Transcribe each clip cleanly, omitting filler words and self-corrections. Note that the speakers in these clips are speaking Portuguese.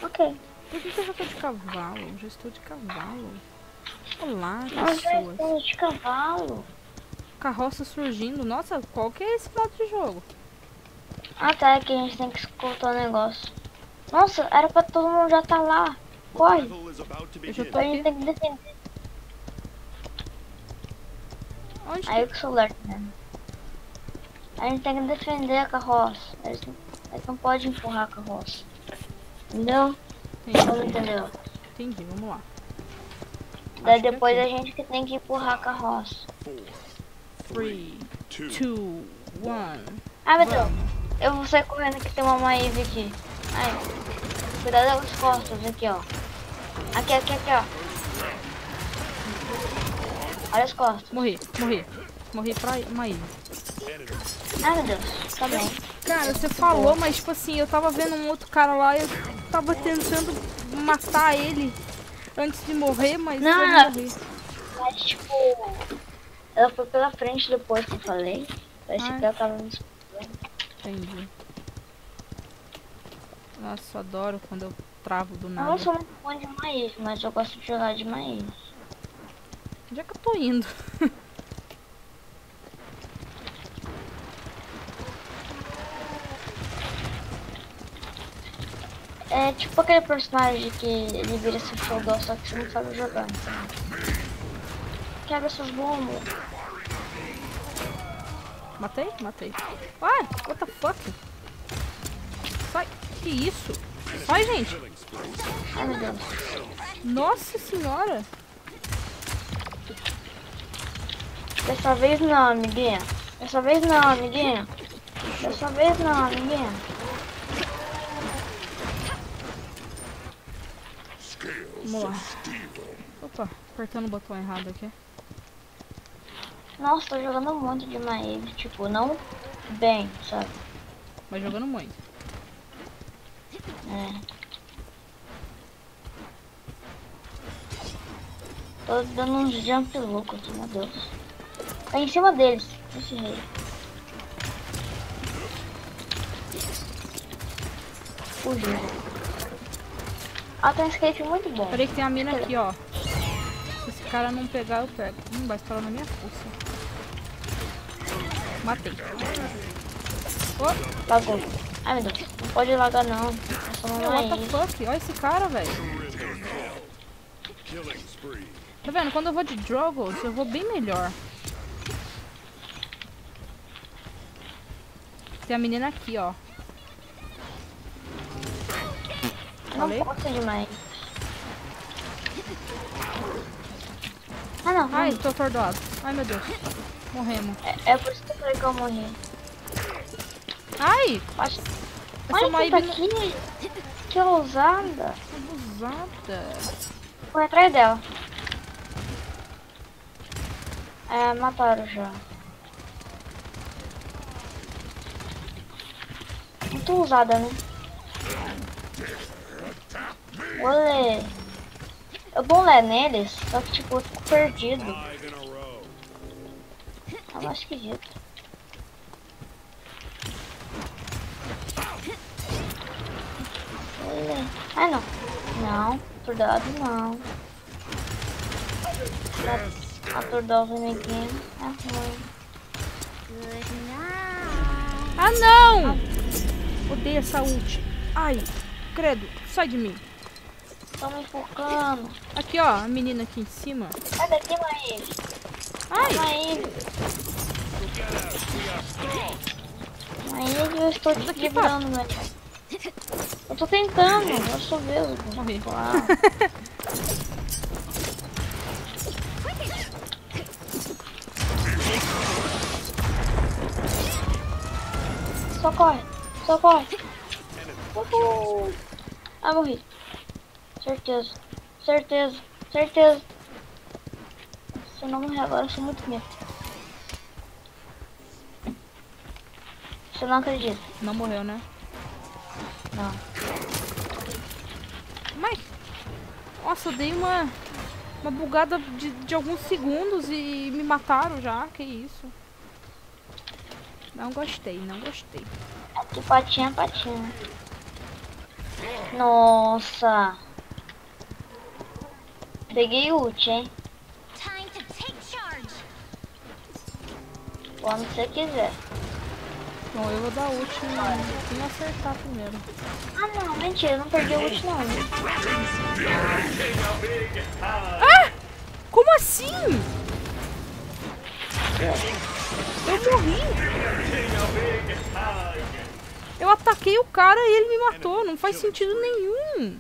Ok. Por que eu já tô de cavalo? Já estou de cavalo. Olá, Nós já pessoas. estamos de cavalo. Carroça surgindo. Nossa, qual que é esse modo de jogo? Ah tá, é que a gente tem que escutar o negócio. Nossa, era pra todo mundo já tá lá. Corre. Eu já tô A aqui. gente tem que defender. Onde Aí que... que o celular tá vendo. A gente tem que defender a carroça. Eles não podem empurrar a carroça. Entendeu? Como Entendi. entendeu? Entendi, vamos lá. Daí Acho que é depois a aqui. gente que tem que empurrar a carroça. 3, 2, 1. Ai meu Deus. Eu vou sair correndo que tem uma Maeve aqui. Ai. Cuidado das costas aqui, ó. Aqui, ó. Olha as costas. Morri. Morri pra Maíra. Ai meu Deus. Tá bem. Cara, você falou, mas tipo assim, eu tava vendo um outro cara lá e eu tava tentando matar ele antes de morrer, mas Não, eu não morri. mas tipo... Ela foi pela frente depois que eu falei. Parece que ela tava me escutando. Entendi. Nossa, eu adoro quando eu travo do Eu nada. não sou muito bom de Maeve, mas eu gosto de jogar de Maeve. Onde é que eu tô indo? É tipo aquele personagem que ele vira seu showdown, só que você não sabe jogar. Então. Quebra seus bombos. Matei? Matei. Ah, what the fuck? Sai. Que isso? Sai, gente. Ai meu Deus. Nossa senhora. Dessa vez não, amiguinha. Dessa vez não, amiguinha. Dessa vez não, amiguinha. Vamos lá. Opa, apertando o botão errado aqui. Nossa, tô jogando um monte de Maeve. Tipo, não bem, sabe? Mas jogando muito. É. Tô dando uns jump louco aqui, meu Deus. Tá em cima deles, esse rei. Fugiu. Ah, tem um skate muito bom. Peraí que tem a mina aqui, ó. Se esse cara não pegar, eu pego. Vai estourar na minha força. Matei. Oh, Lagou. Ai meu Deus, não pode lagar não. É só uma what the Maeve. fuck? Olha esse cara, velho. Tá vendo? Quando eu vou de Drogos, eu vou bem melhor. Tem a menina aqui, ó. Não Falei? posso demais. Ah não, Ai, morri. tô atordoado. Ai, meu Deus. Morremos. É por isso que eu falei que eu morri. Ai! Acho... Essa Olha Maíbe quem tá aqui. Que ousada. abusada. Foi atrás dela. É, mataram já. Muito ousada, né? Olê. Eu vou ler neles, só que tipo, eu fico perdido. Eu acho esquisito. Olê. Ah não. Não, aturdado não. Aturdar os amiguinhos é ruim. Ah, não! Odeio essa ult. Ai, credo. Sai de mim. Tô me focando. Aqui, ó. A menina aqui em cima. Sai daqui, Maíve. Ai! Maíve, eu estou te Daqui, livrando, velho. Eu tô tentando, eu sou mesmo. Morri. Uau. Socorre, socorre. Uhul. Ah, morri. Certeza, certeza, certeza. Se eu não morrer agora, eu sou muito medo. Você não acredita? Não morreu, né? Não. Mas... Nossa, eu dei uma bugada de alguns segundos e me mataram já. Que isso? Não gostei, não gostei. De patinha a patinha. Nossa. Peguei ult, hein? Quando você quiser. Bom, eu vou dar ult e acertar primeiro. Ah, não, mentira, eu não perdi o ult não. Ah! Como assim? Eu morri. Eu ataquei o cara e ele me matou. Não faz sentido nenhum.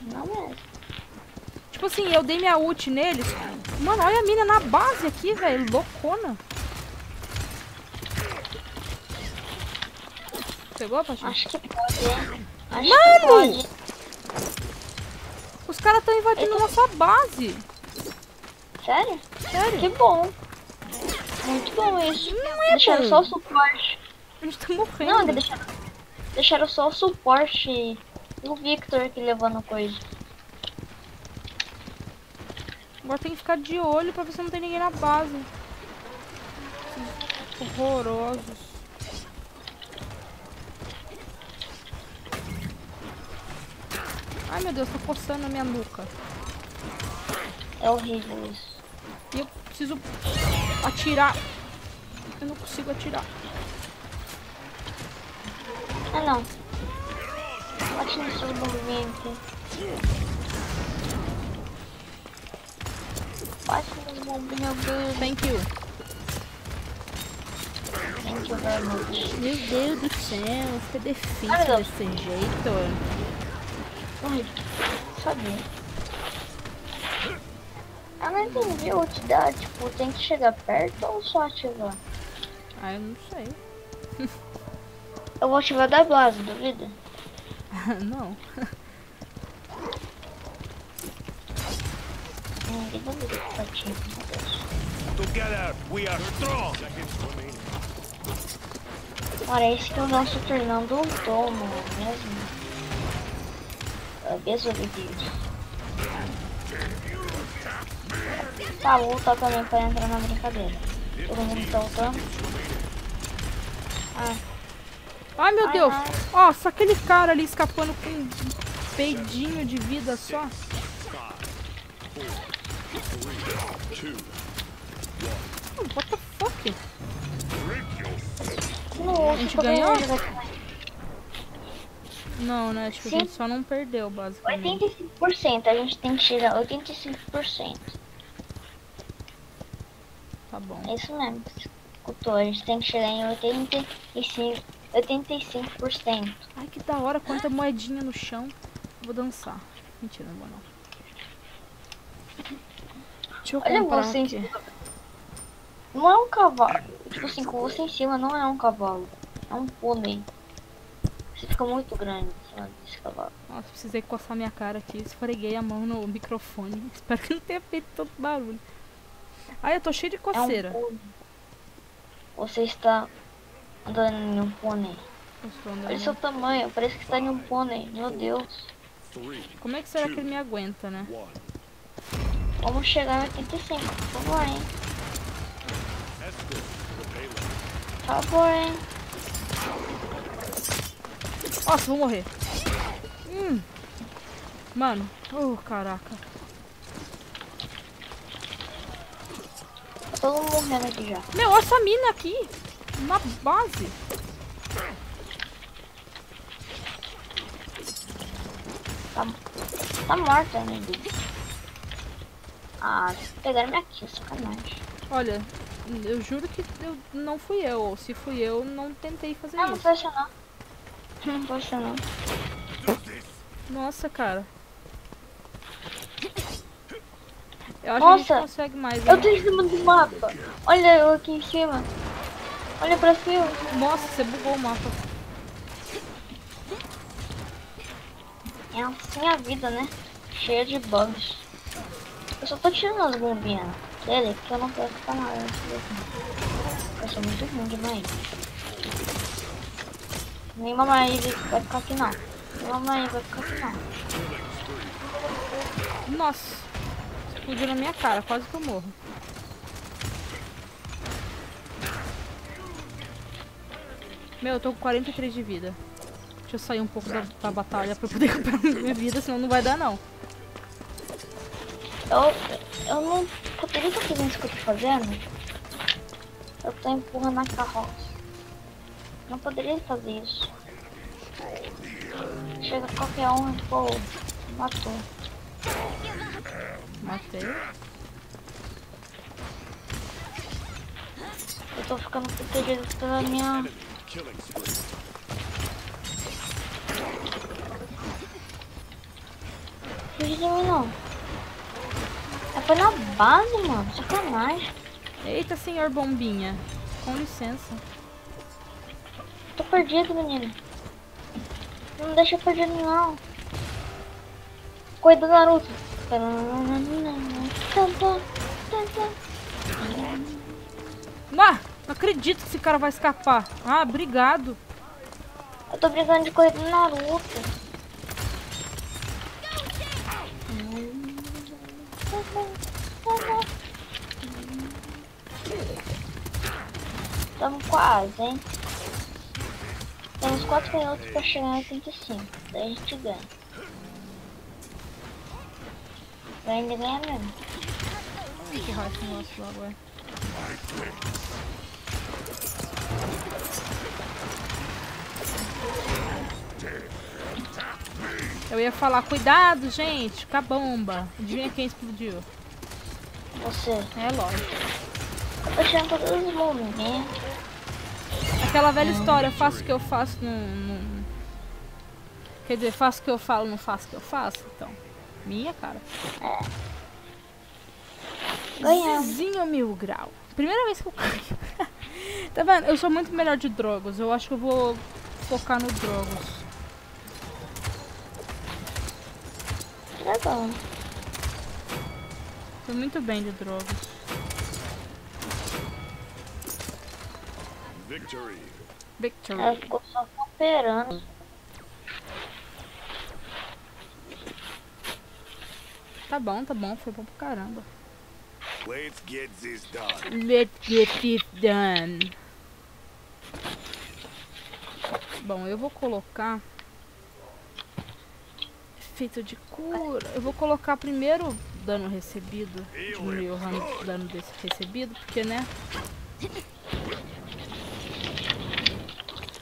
Não mesmo. Tipo assim, eu dei minha ult neles. Mano, olha a mina na base aqui, velho. Loucona. Pegou, Paty? Acho que pode, hein? Acho Mano! que pode. Os caras estão invadindo nossa base. Sério? Sério. Que bom. Muito bom isso. Não é Deixaram bom. só o suporte. A gente tá morrendo. Não, deixaram só o suporte e o Victor aqui levando coisa. Agora tem que ficar de olho pra ver se não tem ninguém na base. Esses horrorosos. Ai meu Deus, tá coçando a minha nuca. É horrível isso. E eu preciso atirar. Eu não consigo atirar. Ah não. Bate no seu movimento. Bate nos bombinhos dele. Thank you. Thank you very much. Meu Deus do céu, fica difícil Ai, meu Deus. desse jeito. Ai, sabia. Eu não entendi o que dá, tipo, tem que chegar perto ou só ativar? Ah, eu não sei. Eu vou ativar da base, duvida? Não. Ninguém duvida que tá ativo, meu Deus. Together we are strong. Parece que o nosso Fernando ultou, mano, mesmo. É mesmo vídeo. Tá, vou ultar também pra entrar na brincadeira. Todo mundo tá ultando. Ah, Ai meu Ai, Deus. ai. Nossa, aquele cara ali escapando com um peidinho de vida só. What the fuck? nossa, gente todo ganhou? mundo jogar. Não, né? Tipo, a Sim. gente só não perdeu, basicamente. 85%, a gente tem que chegar a 85%. Tá bom. É isso mesmo, escutou, a gente tem que chegar em 85%. Ai, que da hora, quanta moedinha no chão. Vou dançar. Mentira, não vou não. Deixa eu Olha comprar você em aqui. cima. Não é um cavalo. Tipo assim, com você em cima não é um cavalo. É um pônei. Você fica muito grande, sabe, esse cavalo. Nossa, precisei coçar minha cara aqui. Esfreguei a mão no microfone. Espero que não tenha feito tanto barulho. Ai, eu tô cheio de É um coceira. pônei. Você está andando em um pônei. Olha o seu tamanho, parece que está em um pônei. Meu Deus. Como é que será que ele me aguenta, né? Vamos chegar em 85, por favor, hein? Por favor, hein? Nossa, vou morrer. Mano. Caraca. Tá todo mundo morrendo aqui já. Meu, olha essa mina aqui. Na base. Tá morta, né, Dudu? Ah, pegaram minha kill, sacanagem. Olha, eu juro que não fui eu. Ou se fui eu, não tentei fazer Ah, não isso. foi isso não. Não foi isso não. Nossa, cara. Eu acho que a Nossa, gente consegue mais. Eu Hein? tô em cima do mapa. Olha eu aqui em cima. Olha pra cima. Nossa, você bugou o mapa. É assim a vida, né? Cheia de bugs. Eu só tô tirando as bombinhas dele, porque eu não quero ficar nada nesse jogo. Eu sou muito ruim demais. Nem mamãe vai ficar aqui não. Nem mamãe vai ficar aqui não. Nossa. Explodiu na minha cara, quase que eu morro. Meu, eu tô com 43 de vida. Deixa eu sair um pouco da batalha pra poder recuperar minha vida, senão não vai dar não. Eu não poderia estar fazendo isso que eu tô fazendo. Eu tô empurrando a carroça. Não poderia fazer isso. Chega qualquer um e pô, matou. Matei. Eu tô ficando protegido pela minha... Killing spree. Fugi de mim não. Foi na base, mano. Sacanagem. Eita, senhor bombinha. Com licença. Tô perdido, menino. Não me deixa perdido, não. Cuida do Naruto. Ah, não acredito que esse cara vai escapar. Ah, obrigado. Eu tô brigando de corrida do Naruto. Estamos quase, hein? Temos 4 minutos pra chegar em 85. Daí a gente ganha. Ainda ganha mesmo. Que raio esse negócio lá, ué. Eu ia falar, cuidado, gente, com a bomba. Adivinha quem explodiu? Você. É lógico. Eu tô tirando todos os movimentos. Aquela velha história, eu faço o que eu faço, não... Quer dizer, faço o que eu falo, não faço o que eu faço, então. Minha cara. Ganhamos. Zizinho 1000 grau. Primeira vez que eu caio. Tá vendo? Eu sou muito melhor de Drogos. Eu acho que eu vou focar no Drogos. Tá bom. Fui muito bem de Drogos. Victory. Victory. Ela ficou só cooperando. Tá bom, foi bom pra caramba. Let's get this done. Let's get it done. Bom, eu vou colocar efeito de cura. Eu vou colocar primeiro dano recebido. Diminuir o dano desse recebido, porque né?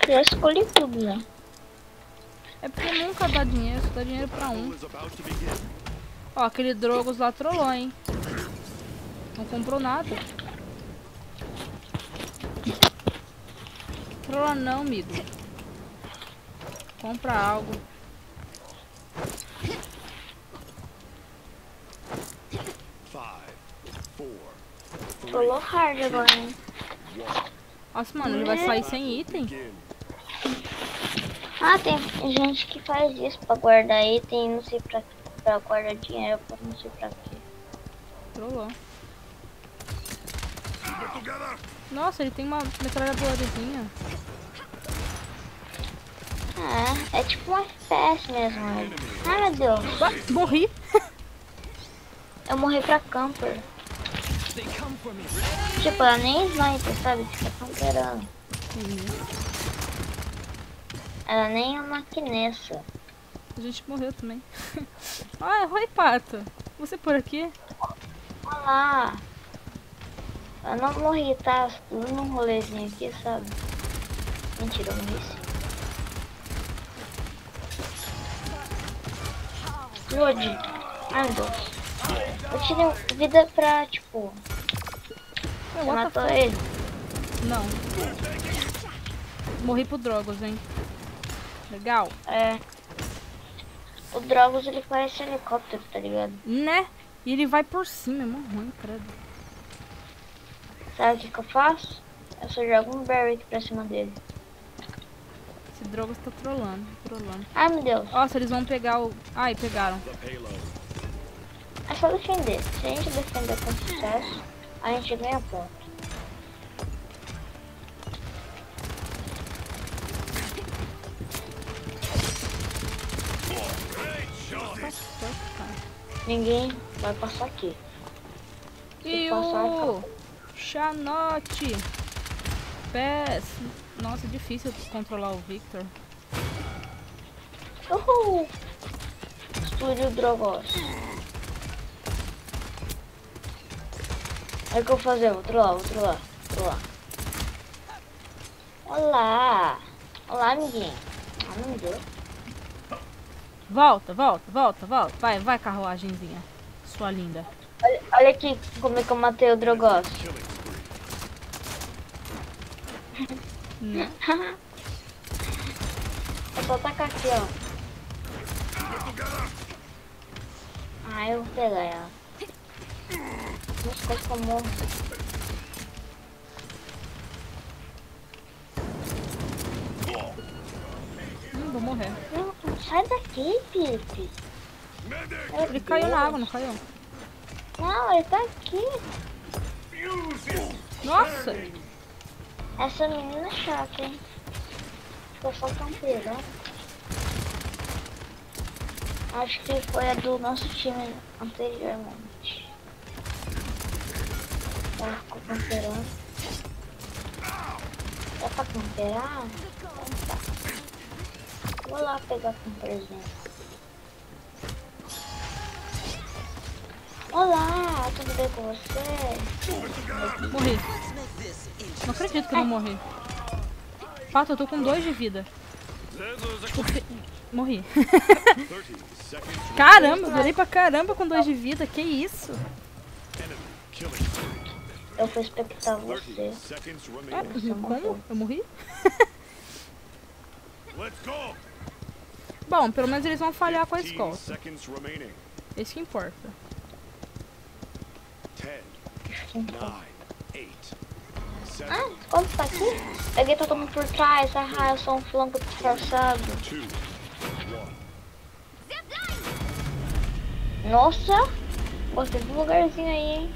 Eu escolhi tudo, né? É porque nunca dá dinheiro, só dá dinheiro pra um. Is about to begin. Ó, aquele Drogos lá trollou, hein? Não comprou nada. Trolla não, amigo. Compra algo. Five, four, Trollou hard agora, hein? Nossa, mano, ele vai sair sem item? begin. Ah, tem gente que faz isso pra guardar item, não sei pra guardar dinheiro, não sei pra quê. Trollou. Get together. Nossa, ele tem uma metralhadorazinha. É tipo um FPS mesmo, né? Ai, meu Deus. Ah, morri. Eu morri pra camper. Tipo, ela nem sniper, sabe? Fica camperando. Ela nem é uma maquinessa. A gente morreu também. Ah, oi, Pato. Você por aqui? Olha lá. Eu não morri, tá? Tudo num rolezinho aqui, sabe? Mentira, eu morri sim. Explode. Ai, meu Deus. Eu tirei vida pra, tipo... Oh, Você matou ele? Não. Morri pro Drogos, hein? Legal. É. O Drogos, ele parece helicóptero, tá ligado? Né? E ele vai por cima, é mó ruim, credo. Sabe o que eu faço? Eu só jogo um berry aqui pra cima dele. Esse Drogos tá trolando. Ai, meu Deus. Nossa, eles vão pegar o... Ai, pegaram. The payload. É só defender. Se a gente defender com sucesso, a gente ganha ponto. Ninguém vai passar aqui. E passar, o Xanote. Péssimo. Nossa, é difícil controlar o Victor. Uhul! Estúdio Drogos. Aí o que eu vou fazer? Vou trollar. Olá! Olá, amiguinho. Ah, não me deu. Volta. Vai, carruagenzinha. Sua linda. Olha aqui como é que eu matei o Drogos. Não. É só tacar aqui, ó. Ah, eu vou pegar ela. Nossa, quase que eu morro. Vou morrer. Não, sai daqui, Pipe. Ele caiu na água, não caiu? Não, ele tá aqui. Nossa! Essa menina é chata, hein? Ficou só campeira. Acho que foi a do nosso time anteriormente. Ela ficou camperando. É pra camperar? Então tá. Vou lá pegar com presente. Olá, tudo bem com você? Morri. Não acredito que eu não morri. Pato, eu tô com 2 de vida. Morri. 30 seconds. Caramba, virei pra caramba com 2 de vida. Que isso? Enemy killing spree. Eu fui espectar 30 você. seconds Ah, remaining. como? Eu morri? Let's go. Bom, pelo menos eles vão falhar com a 15 escola. seconds remaining. Isso que importa. 10, 9, 8, 7, Ah, como tá aqui? Peguei todo mundo por trás. Ah, eu sou um flanco disfarçado. 2, 1. Nossa! Gostei do lugarzinho aí, hein?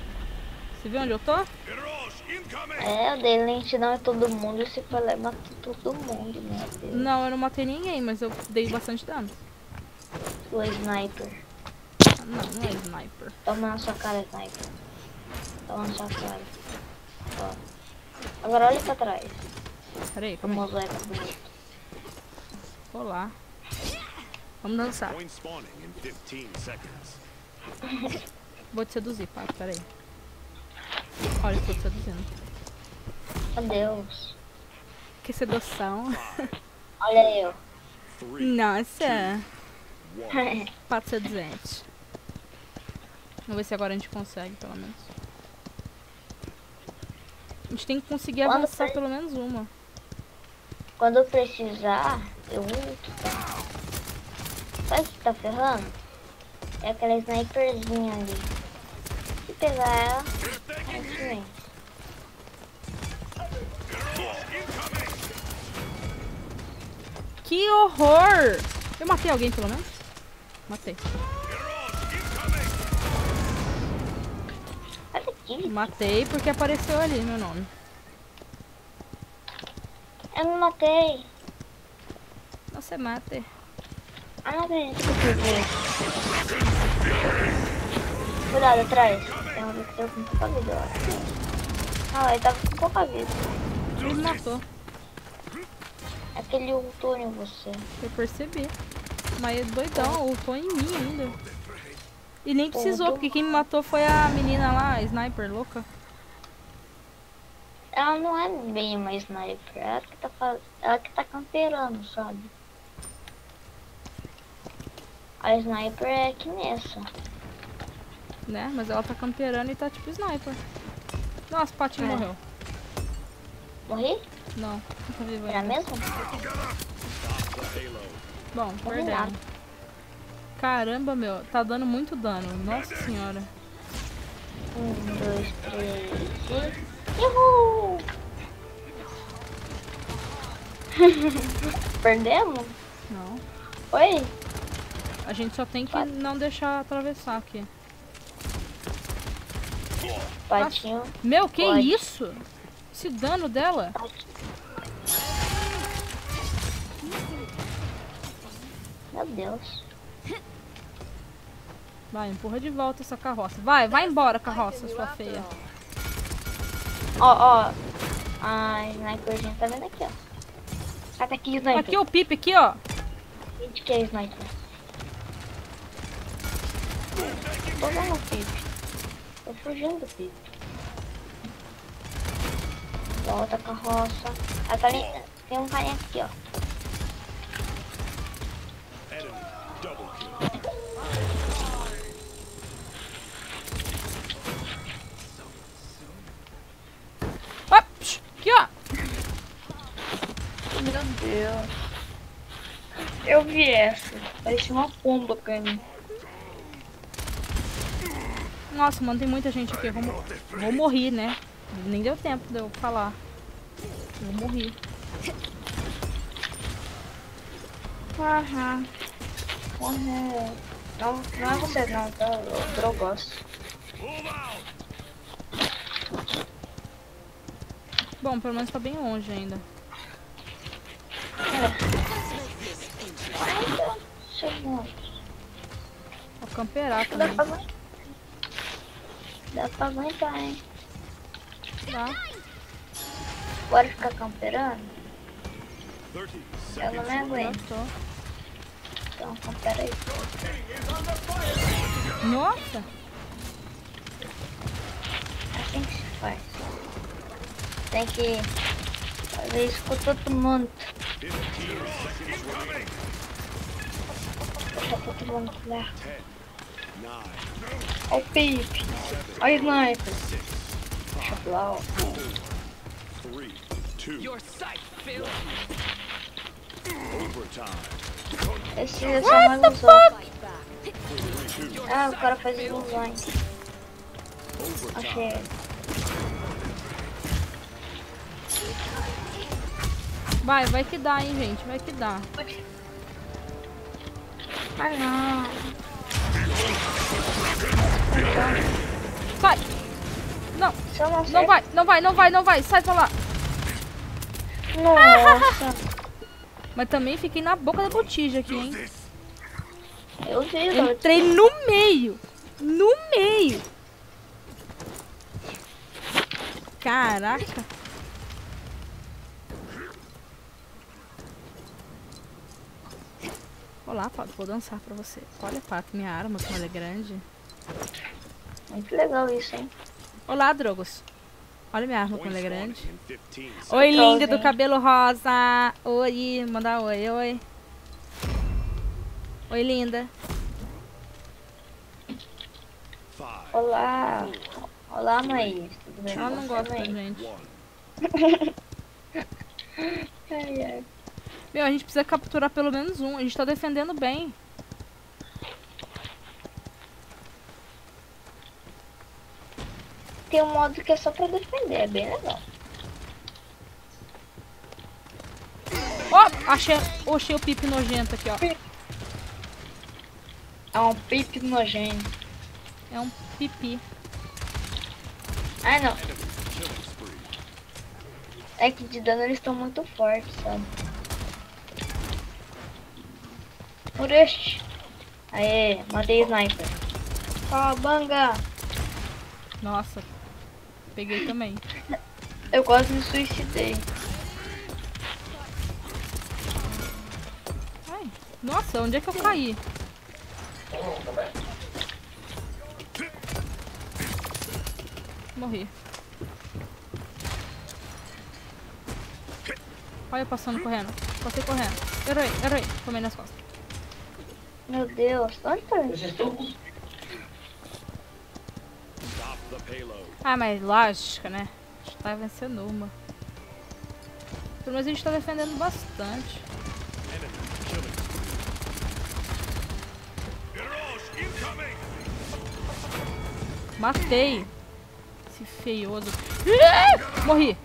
Você viu onde eu tô? Hirosh incoming. É, eu dei lentidão em todo mundo e se foi lá e matou todo mundo, meu Deus. Não, eu não matei ninguém, mas eu dei bastante dano. O sniper. Não é sniper. Toma na sua cara, sniper. Toma na sua cara. Ó. Agora olha pra trás. Peraí, calma aí. Como é bonito. Olá. Vamos dançar. Point spawning in 15 seconds. Vou te seduzir, Pato, peraí. Olha, eu tô te seduzindo. Meu Deus. Que sedução. Olha eu. 3, Nossa. 1. Pato seduzente. Vamos ver se agora a gente consegue, pelo menos. A gente tem que conseguir Quando avançar foi? pelo menos uma. Quando eu precisar, eu ulto, tá? Sabe o que tá ferrando? É aquela sniperzinha ali. Se pegar ela, é isso mesmo. Que horror! Eu matei alguém, pelo menos? Matei. Olha aqui, Matei porque apareceu ali meu nome. eu não matei. Você mata. Ah, não acredito que eu fiz isso. Cuidado atrás. Tem um Victor com pouca vida, eu acho. Ah, ele tava com pouca vida. Ele me matou. Aquele ultou em você. Eu percebi. Mas é doidão, ultou em mim ainda. E nem precisou, porque quem me matou foi a menina lá, a sniper louca. Ela não é bem uma sniper. Ela que tá camperando, sabe? A sniper é que nessa. Né? Mas ela tá camperando e tá tipo sniper. Nossa, o patinho É. morreu. Morri? Não, tá vivo Era ainda. mesmo? Bom, Morri perdemos. nada. Caramba, Meu, tá dando muito dano. Nossa senhora. 1, 2, 3 e... Uhul! Perdemos? Não. Oi? A gente só tem que não deixar atravessar aqui. Patinho. Meu, que Pode. isso? Esse dano dela? Meu Deus. Vai, empurra de volta essa carroça. Vai embora, carroça, sua feia. Ó. A sniperzinha tá vendo aqui, ó. Até aqui, sniper. Aqui o Pipe, aqui, ó. Onde que é sniper? Tô dando o Pipe. Tô fugindo do Pipe. Volta a carroça. Ah, tá ali. Tem um carinha aqui, ó. Enemy double kill. Ó, aqui, ó. Meu Deus. Eu vi essa. Parecia uma pomba caindo. Nossa, mano, tem muita gente aqui. Vou morrer, né? Nem deu tempo de eu falar. Vou morrer. Aham. Morreu. Não, não é você não, tá? O Drogos. Move out. Bom, pelo menos tá bem longe ainda. Ainda segundos. Vou camperar Dá também. pra aguentar. Dá pra aguentar, hein? Tá. Bora ficar camperando? 30 Eu não seconds. me aguento. Já tô. Então, campera aí. Nossa! Assim que se faz. Tem que fazer isso com todo mundo. 15 seconds remaining. Deixa todo mundo lá. 10, 9, Olha o Pipe. Olha o sniper. Deixa eu lá, ó. 3, 2, overtime. Esse é só mais um só. Ah, o cara faz ilusões. Achei ele. Vai que dá, hein, gente. Vai que dá. Ah, não. Sai! Não, Se eu não sei. não vai. Sai pra lá. Nossa. Mas também fiquei na boca da botija aqui, hein. Eu vi, eu Entrei no meio. No meio. Caraca. Olá, Pato. Vou dançar pra você. Olha, Pato, minha arma, como ela é grande. Muito legal isso, hein? Olá, Drogos. Olha minha arma, como ela é Point grande. spawning in 15 seconds. Oi, linda do Trollzinho. cabelo rosa. Oi, manda oi, oi. Oi, linda. 5, Olá. Olá, Maís. Tudo bem? Ela com não você, gosta da Maís? gente. 1. Ai, ai. Meu, a gente precisa capturar pelo menos um. A gente tá defendendo bem. Tem um modo que é só pra defender, é bem legal. Ó, achei o pipe nojento aqui, ó. É um pipe nojento. É um pipi. Ah, não. Killing spree. É que de dano eles estão muito fortes, sabe? Por este. Aê, matei sniper. Ó, banga. Nossa. Peguei também. Eu quase me suicidei. Ai, nossa, onde é que eu caí? Morri. Olha eu passando correndo. Passei correndo. Errei. Tomei nas costas. Meu Deus, onde tá isso? Stop the payload. Ah, mas lógico, né? A gente tá vencendo uma. Pelo menos a gente tá defendendo bastante. Enemy killing spree. Garage incoming. Matei. Esse feioso. Ah! Morri.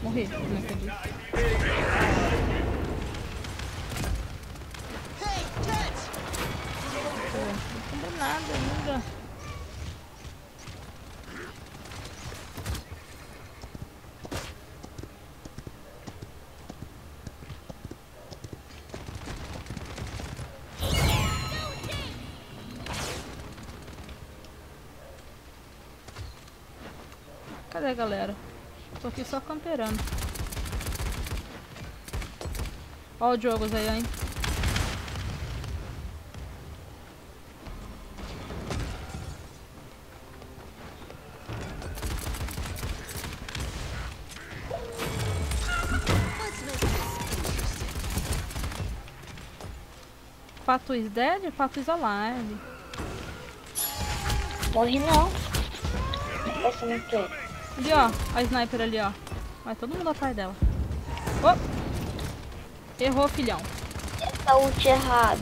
Morri. Não acredito. Pô, não tem nada ainda. agora, galera. Tô aqui só camperando. Ó o jogos aí, hein. Pato is dead? Pato is alive. Morre não. Essa não quer. Ali, ó. A sniper ali, ó. Vai todo mundo atrás dela. Oh! Errou, filhão. Essa ult errada.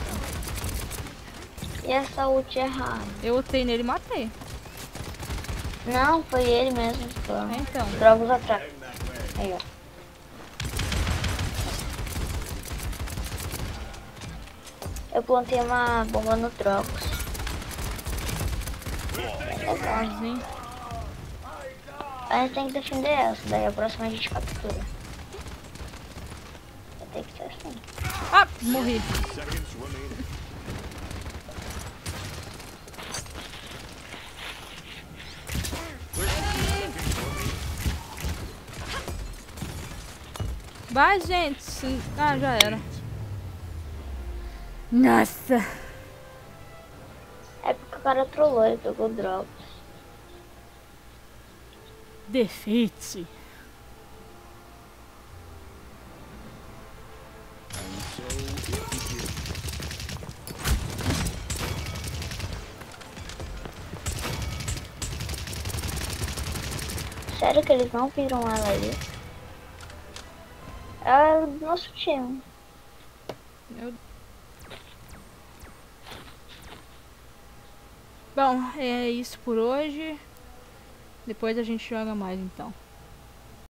E essa ult errada. Eu ultei nele e matei. Não, foi ele mesmo. Pô. É, então. Drogas atrás. Aí, ó. Eu plantei uma bomba no Trocos. Sozinho. A gente tem que defender essa, daí a próxima a gente captura. Vai ter que ser assim. Ah, morri. Seconds remaining. Vai, gente. Ah, já era. Nossa. É porque o cara trollou, ele pegou drogas. Defeite. Sério que eles não viram ela ali? Ela é do nosso time. Bom, é isso por hoje. Depois a gente joga mais então.